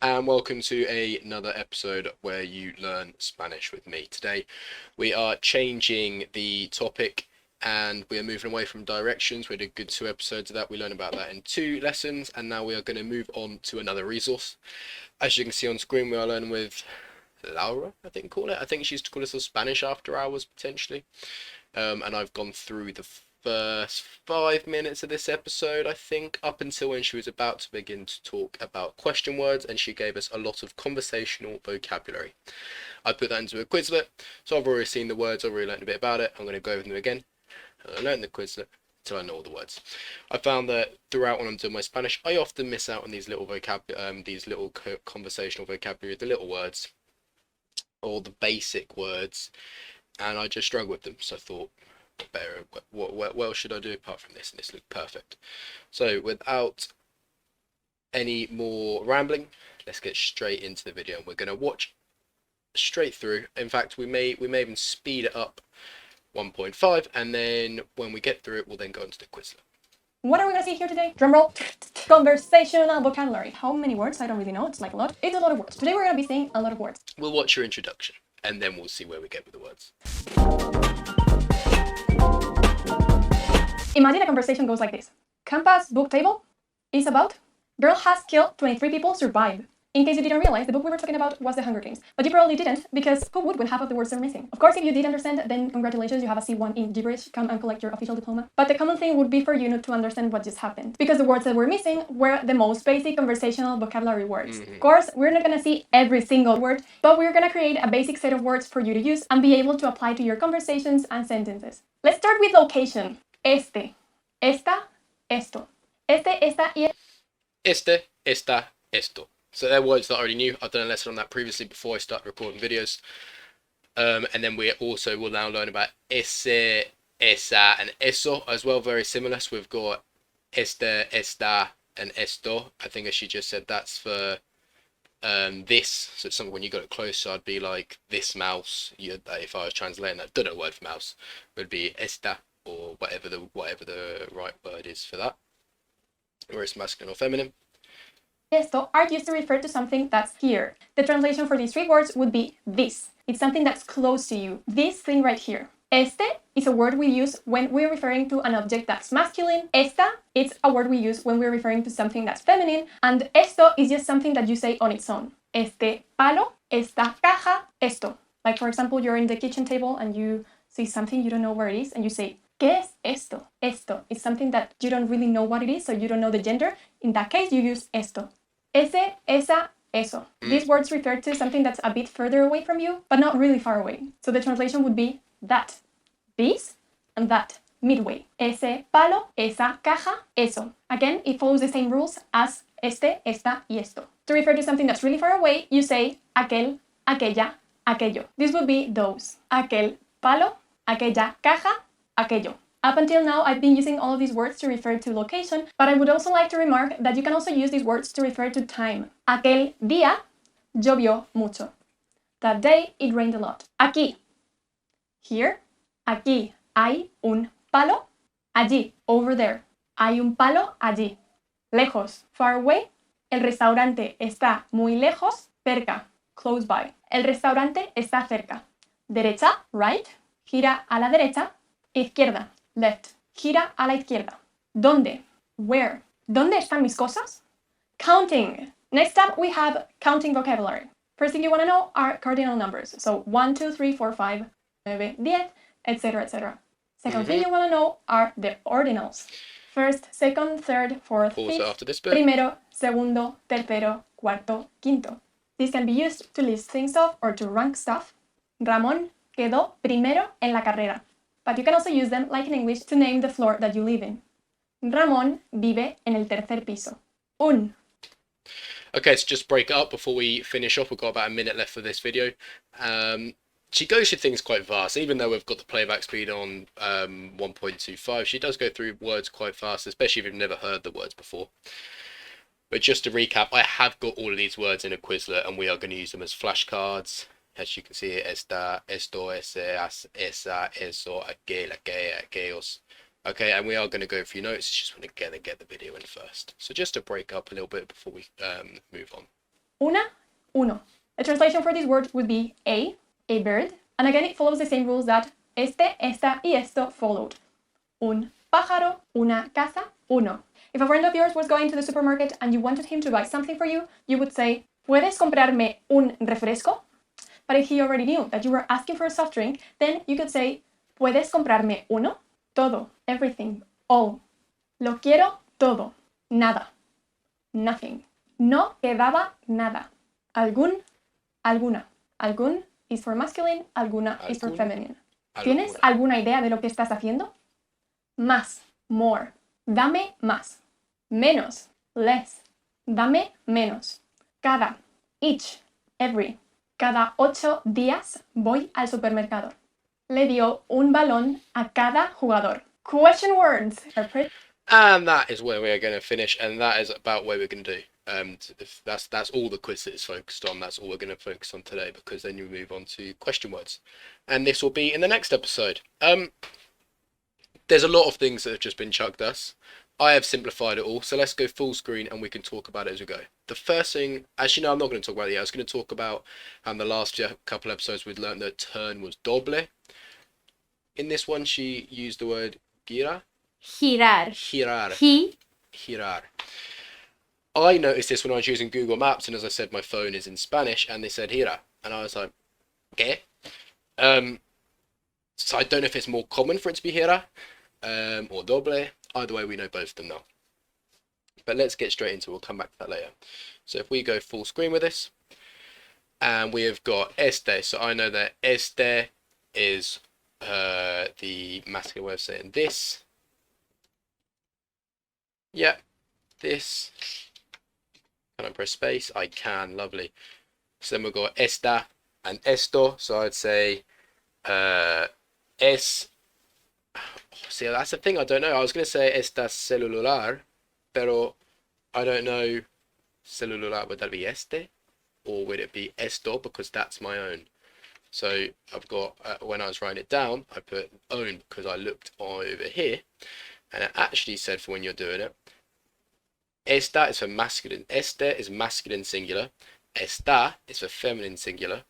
And welcome to another episode where you learn Spanish with me. Today we are changing the topic and we are moving away from directions. We did a good 2 episodes of that. We learned about that in 2 lessons, and now we are going to move on to another resource. As you can see on screen, we are learning with Laura, I think call it. I think she used to call us a Spanish after hours potentially. And I've gone through the first 5 minutes of this episode, I think, up until when she was about to begin to talk about question words, and she gave us a lot of conversational vocabulary. I put that into a Quizlet, so I've already seen the words, I've already learned a bit about it. I'm going to go over them again. I learned the Quizlet until I know all the words. I found that throughout when I'm doing my Spanish, I often miss out on these little conversational vocabulary, the little words, or the basic words, and I just struggle with them. So I thought, better, what else should I do apart from this? And this looked perfect. So without any more rambling, let's get straight into the video. We're going to watch straight through. In fact, we may even speed it up 1.5, and then when we get through it, we'll then go into the Quizlet. What are we going to see here today? Drumroll. Conversational vocabulary. How many words? I don't really know. It's like a lot. It's a lot of words. Today we're going to be saying a lot of words. We'll watch your introduction, and then we'll see where we get with the words. Imagine a conversation goes like this. Campus book table is about girl has killed 23 people, survived. In case you didn't realize, the book we were talking about was The Hunger Games. But you probably didn't, because who would when half of the words are missing? Of course, if you did understand, then congratulations, you have a C1 in gibberish. Come and collect your official diploma. But the common thing would be for you not to understand what just happened, because the words that were missing were the most basic conversational vocabulary words. Of course, we're not going to see every single word, but we're going to create a basic set of words for you to use and be able to apply to your conversations and sentences. Let's start with location. Este, esta, esto. Este, esta, y Este, esta, esto. So they're words that I already knew. I've done a lesson on that previously before I started recording videos. And then we also will now learn about ese, esa, and eso as well, very similar. So we've got este, esta, and esto. I think as she just said, that's for this. So it's something when you got it close, so I'd be like this mouse. If I was translating that, don't know word for mouse, it would be esta, or whatever the right word is for that, or it's masculine or feminine. esto are used to refer to something that's here. The translation for these three words would be this. It's something that's close to you. This thing right here. Este is a word we use when we're referring to an object that's masculine. Esta, it's a word we use when we're referring to something that's feminine. And esto is just something that you say on its own. Este palo, esta caja, esto. Like, for example, you're in the kitchen table and you see something, you don't know where it is, and you say, ¿qué es esto? Esto is something that you don't really know what it is, so you don't know the gender. In that case, you use esto. Ese, esa, eso. These words refer to something that's a bit further away from you, but not really far away. So the translation would be that, this, and that, midway. Ese palo, esa caja, eso. Again, it follows the same rules as este, esta, y esto. To refer to something that's really far away, you say aquel, aquella, aquello. This would be those. Aquel palo, aquella caja, aquello. Up until now, I've been using all of these words to refer to location, but I would also like to remark that you can also use these words to refer to time. Aquel día llovió mucho. That day, it rained a lot. Aquí. Here. Aquí hay un palo. Allí. Over there. Hay un palo allí. Lejos. Far away. El restaurante está muy lejos. Cerca. Close by. El restaurante está cerca. Derecha. Right. Gira a la derecha. Izquierda. Left. Gira a la izquierda. ¿Dónde? Where? ¿Dónde están mis cosas? Counting. Next up, we have counting vocabulary. First thing you want to know are cardinal numbers. So 1, 2, 3, 4, 5, 9, 10, etc., etc. Second thing you want to know are the ordinals. First, second, third, fourth, Pause fifth, after this bit. primero, segundo, tercero, cuarto, quinto. This can be used to list things off or to rank stuff. Ramón quedó primero en la carrera. But you can also use them, like in English, to name the floor that you live in. Ramón vive en el tercer piso. Un. Okay, so just break it up before we finish off. We've got about a minute left for this video. She goes through things quite fast, even though we've got the playback speed on 1.25. She does go through words quite fast, especially if you've never heard the words before. But just to recap, I have got all of these words in a Quizlet, and we are going to use them as flashcards. As you can see, esta, esto, ese, esa, eso, aquel, aquella, aquellos. Okay, and we are going to go through notes. Just want to get the video in first. So just to break up a little bit before we move on. Una, uno. The translation for this word would be a bird. And again, it follows the same rules that este, esta, y esto followed. Un pájaro, una casa, uno. If a friend of yours was going to the supermarket and you wanted him to buy something for you, you would say, ¿Puedes comprarme un refresco? But if he already knew that you were asking for a soft drink, then you could say, ¿Puedes comprarme uno? Todo, everything, all. Lo quiero todo. Nada. Nothing. No quedaba nada. Algún, alguna. Algún is for masculine, alguna is for feminine. ¿Tienes alguna idea de lo que estás haciendo? Más, more. Dame más. Menos, less. Dame menos. Cada, each, every. Cada 8 días voy al supermercado. Le dio un balón a cada jugador. Question words are pretty... And that is where we are going to finish, and that is about where we're going to do. If that's all the quiz is focused on. That's all we're going to focus on today, because then you move on to question words, and this will be in the next episode. There's a lot of things that have just been chucked us. I have simplified it all, so let's go full screen and we can talk about it as we go. The first thing, actually no, I'm not going to talk about it yet. I was going to talk about the last couple episodes we'd learned that turn was doble. In this one, she used the word gira. Girar. Girar. Girar. I noticed this when I was using Google Maps, and as I said, my phone is in Spanish, and they said gira, and I was like, ¿qué? So I don't know if it's more common for it to be gira or doble. Either way, we know both of them now. But let's get straight into it. We'll come back to that later. So if we go full screen with this, and we have got este. So I know that este is the masculine way of saying this. Yeah, this. Can I press space? I can, lovely. So then we've got esta and esto. So I'd say es. See, that's the thing, I don't know. I was going to say esta celular, pero I don't know. Celular, would that be este? Or would it be esto? Because that's my own. So I've got, when I was writing it down, I put own because I looked over here. And it actually said for when you're doing it, esta is for masculine. Este is masculine singular. Esta is for feminine singular.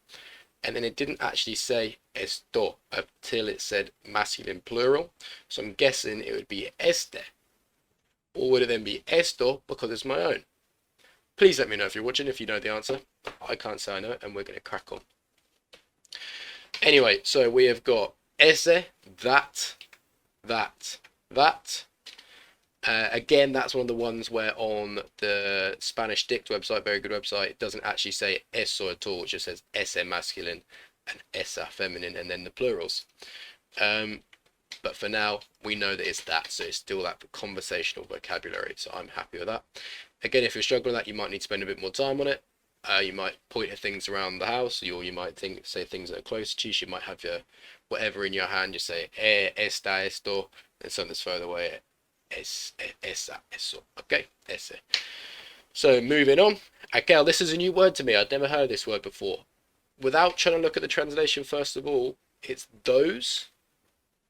And then it didn't actually say esto until it said masculine plural. So I'm guessing it would be este. Or would it then be esto because it's my own? Please let me know if you're watching, if you know the answer. I can't say I know it, and we're going to crack on. Anyway, so we have got ese, that. Again, that's one of the ones where on the Spanish Dict website, very good website, it doesn't actually say eso at all. It just says ese masculine and esa feminine, and then the plurals. But for now, we know that it's that, so it's still that conversational vocabulary, so I'm happy with that. Again, if you're struggling with that, you might need to spend a bit more time on it. You might point at things around the house, or you might say things that are close to you. You might have your whatever in your hand, just say esta, esto, and something that's further away, esa, eso. Okay, ese. So moving on. Aquel, this is a new word to me. I'd never heard this word before. Without trying to look at the translation, first of all, it's those.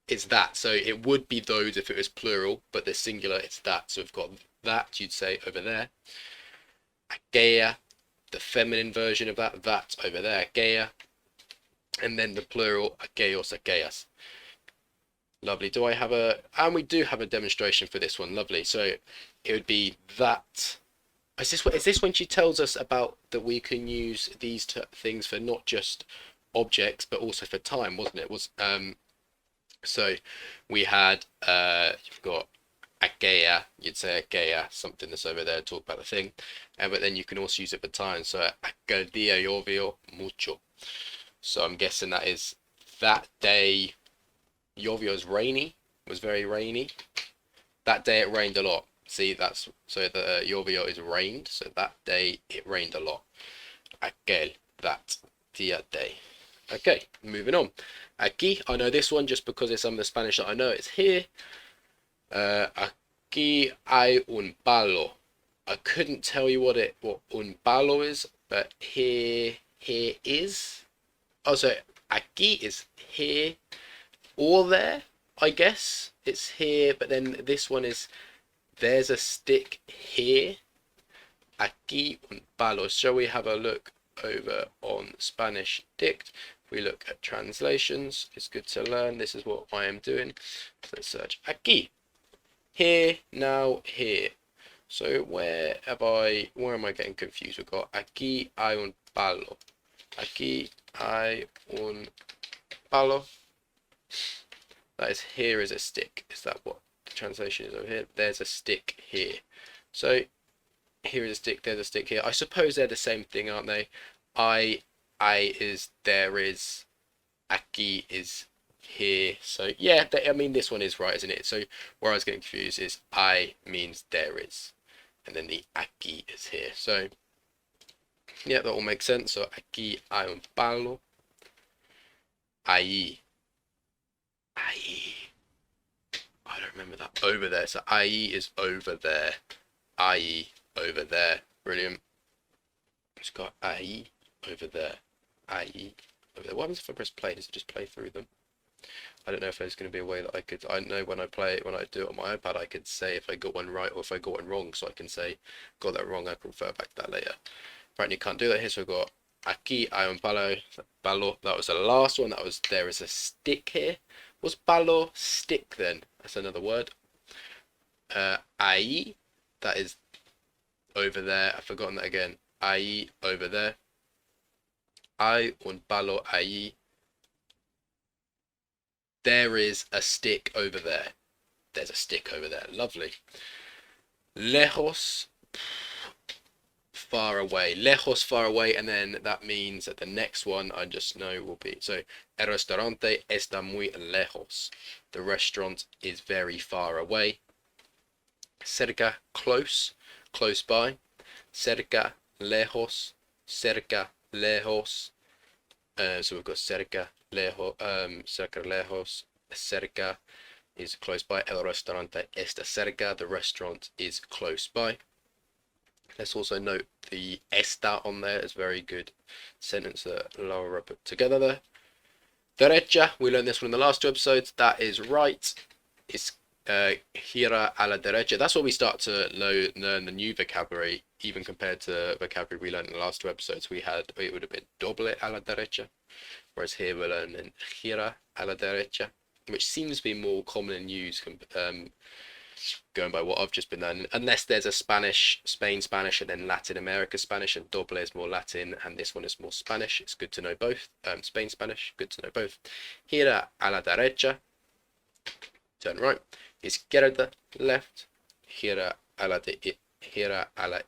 It's that. So it would be those if it was plural, but the singular, it's that. So we've got that, you'd say over there. Aquella, the feminine version of that over there, aquella. And then the plural, aquellos, aquellas. Lovely. Do I have and we do have a demonstration for this one. Lovely. So it would be that. Is this when she tells us about that we can use these things for not just objects but also for time, wasn't it? So we had you've got aquella, you'd say aquella, something that's over there, talk about the thing, but then you can also use it for time. So aquel día llovió mucho. So I'm guessing that is that day. Llovió is rainy, was very rainy. That day it rained a lot. See, that's so the llovió is rained. So that day it rained a lot. Aquel, that día, day. Okay, moving on. Aquí, I know this one just because it's some of the Spanish that I know. It's here. Aquí hay un palo. I couldn't tell you what un palo is, but here is. Oh, so aquí is here or there, I guess. It's here, but then this one is there's a stick here. aquí un palo. Shall we have a look over on Spanish Dict? If we look at translations, it's good to learn. This is what I am doing. So let's search aquí. Here, now, here. So where am I getting confused? We've got aquí hay un palo. Aquí hay un palo. That is, here is a stick. Is that what the translation is over here? There's a stick here. So here is a stick, there's a stick here. I suppose they're the same thing, aren't they? I is there is, aquí is here. So yeah, I mean this one is right, isn't it? So where I was getting confused is I means there is, and then the aquí is here. So yeah, that all makes sense. So aquí hay un palo. Ahí. Ahí. I don't remember that. Over there. So ahí is over there. Ahí over there. Brilliant. It's got ahí over there. Ahí over there. What happens if I press play? Does it just play through them? I don't know if there's going to be a way that I could. I know when I do it on my iPad, I could say if I got one right or if I got one wrong. So I can say, got that wrong, I can refer back to that later. Right, you can't do that here. So I've got aquí hay un palo. Palo. That was the last one. That was, there is a stick here. Was palo stick then? That's another word. Ahí. That is over there. I've forgotten that again. Ahí, over there. Hay un palo ahí. There is a stick over there. There's a stick over there. Lovely. Lejos, far away. Lejos, far away. And then that means that the next one I just know will be. So, el restaurante está muy lejos. The restaurant is very far away. Cerca, close. Close by. Cerca, lejos. Cerca, lejos. So we've got cerca, lejos, cerca, lejos. Cerca is close by. El restaurante está cerca. The restaurant is close by. Let's also note the está on there is very good sentence that Laura put together there. Derecha, we learned this one in the last two episodes. That is right. It's gira a la derecha. That's where we start to learn the new vocabulary, even compared to vocabulary we learned in the last two episodes. It would have been doble a la derecha, whereas here we're learning gira a la derecha, which seems to be more common in use going by what I've just been learning, unless there's a Spain Spanish, and then Latin America Spanish, and doble is more Latin, and this one is more Spanish. It's good to know both. Spain Spanish, good to know both. Gira a la derecha, turn right. Izquierda, left. Gira a la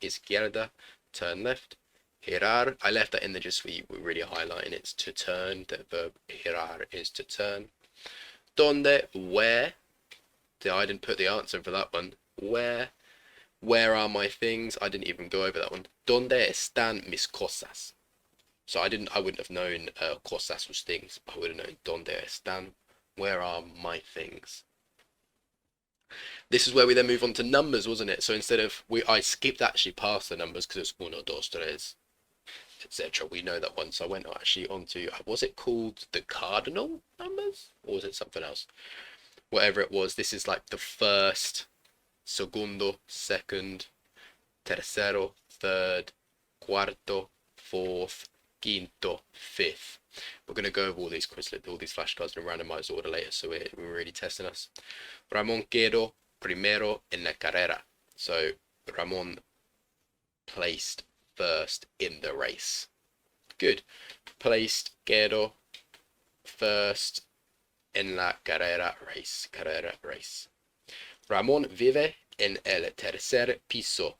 izquierda, turn left. Girar, I left that in there just we're really highlighting it's to turn. The verb girar is to turn. Donde, where. I didn't put the answer for that one. Where are my things? I didn't even go over that one. Donde están mis cosas? So I wouldn't have known cosas was things. I would have known donde están. Where are my things? This is where we then move on to numbers, wasn't it? So instead of I skipped actually past the numbers because it's uno, dos, tres, etc. We know that one. So I went actually onto, was it called the cardinal numbers, or was it something else? Whatever it was, this is like the first, segundo, second, tercero, third, cuarto, fourth, quinto, fifth. We're going to go over all these Quizlet, all these flashcards in a randomized order later, so we're really testing us. Ramón quedó primero en la carrera. So Ramón placed first in the race. Good. Placed, quedó, first en la carrera, race. Ramón vive en el tercer piso.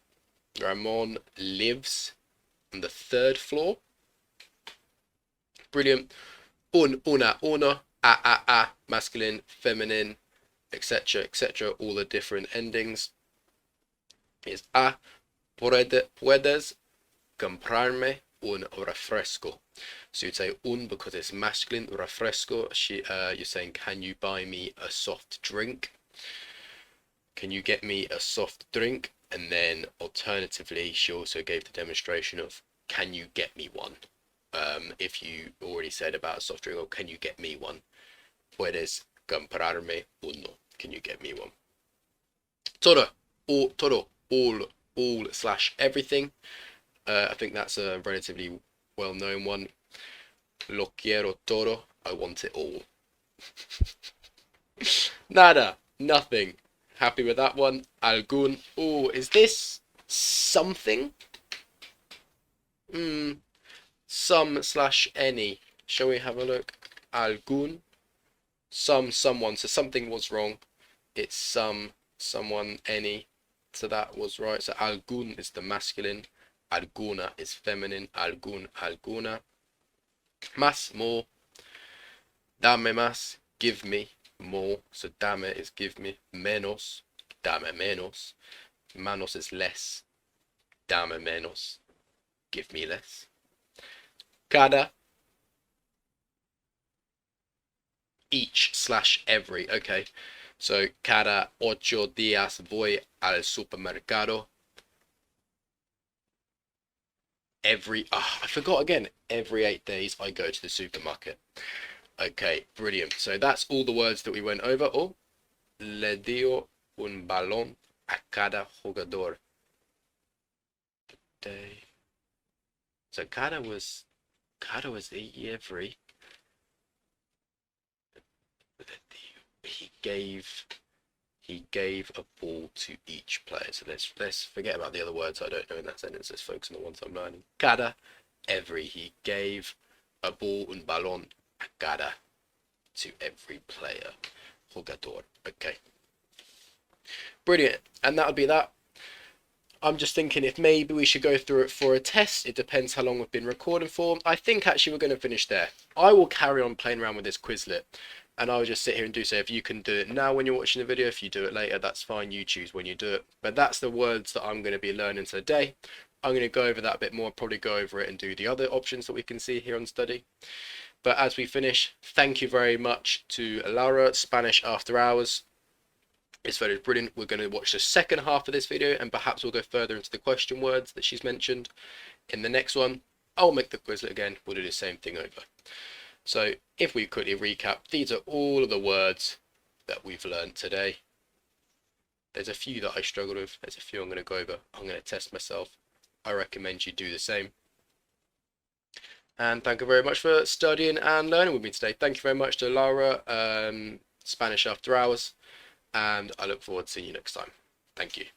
Ramón lives on the third floor. Brilliant. Una, uno, a, masculine, feminine, etc., all the different endings. Is a, puedes comprarme un refresco. So you'd say un because it's masculine, refresco, you're saying, can you buy me a soft drink? Can you get me a soft drink? And then alternatively, she also gave the demonstration of, can you get me one? If you already said about a soft drink, or can you get me one? Puedes comprarme uno. Can you get me one? Todo, all all/everything. I think that's a relatively well-known one. Lo quiero todo. I want it all. Nada. Nothing. Happy with that one. Algún. Oh, is this something? Some/any. Shall we have a look? Algún. Someone. So something was wrong. It's someone, any. So that was right. So algún is the masculine. Alguna is feminine. Algún, alguna. Más, more. Dame más. Give me more. So dame is give me. Menos. Dame menos. Manos is less. Dame menos. Give me less. Cada. Each/every. Okay. So cada 8 días voy al supermercado. I forgot again. Every 8 days I go to the supermarket. Okay, brilliant. So that's all the words that we went over. Oh, le dio un balón a cada jugador. So cada was every. He gave a ball to each player. So let's forget about the other words I don't know in that sentence. Let's focus on the ones I'm learning. Cada, every. He gave a ball, un balón, a cada, to every player. Jugador. Okay. Brilliant. And that'll be that. I'm just thinking if maybe we should go through it for a test. It depends how long we've been recording for. I think actually we're going to finish there. I will carry on playing around with this Quizlet. And I'll just sit here and if you can do it now when you're watching the video, if you do it later, that's fine. You choose when you do it. But that's the words that I'm going to be learning today. I'm going to go over that a bit more, probably go over it and do the other options that we can see here on study. But as we finish, thank you very much to Laura, Spanish After Hours. This video is brilliant. We're going to watch the second half of this video and perhaps we'll go further into the question words that she's mentioned. In the next one, I'll make the Quizlet again. We'll do the same thing over. So if we quickly recap, these are all of the words that we've learned today. There's a few that I struggled with. There's a few I'm going to go over. I'm going to test myself. I recommend you do the same. And thank you very much for studying and learning with me today. Thank you very much to Laura, Spanish After Hours. And I look forward to seeing you next time. Thank you.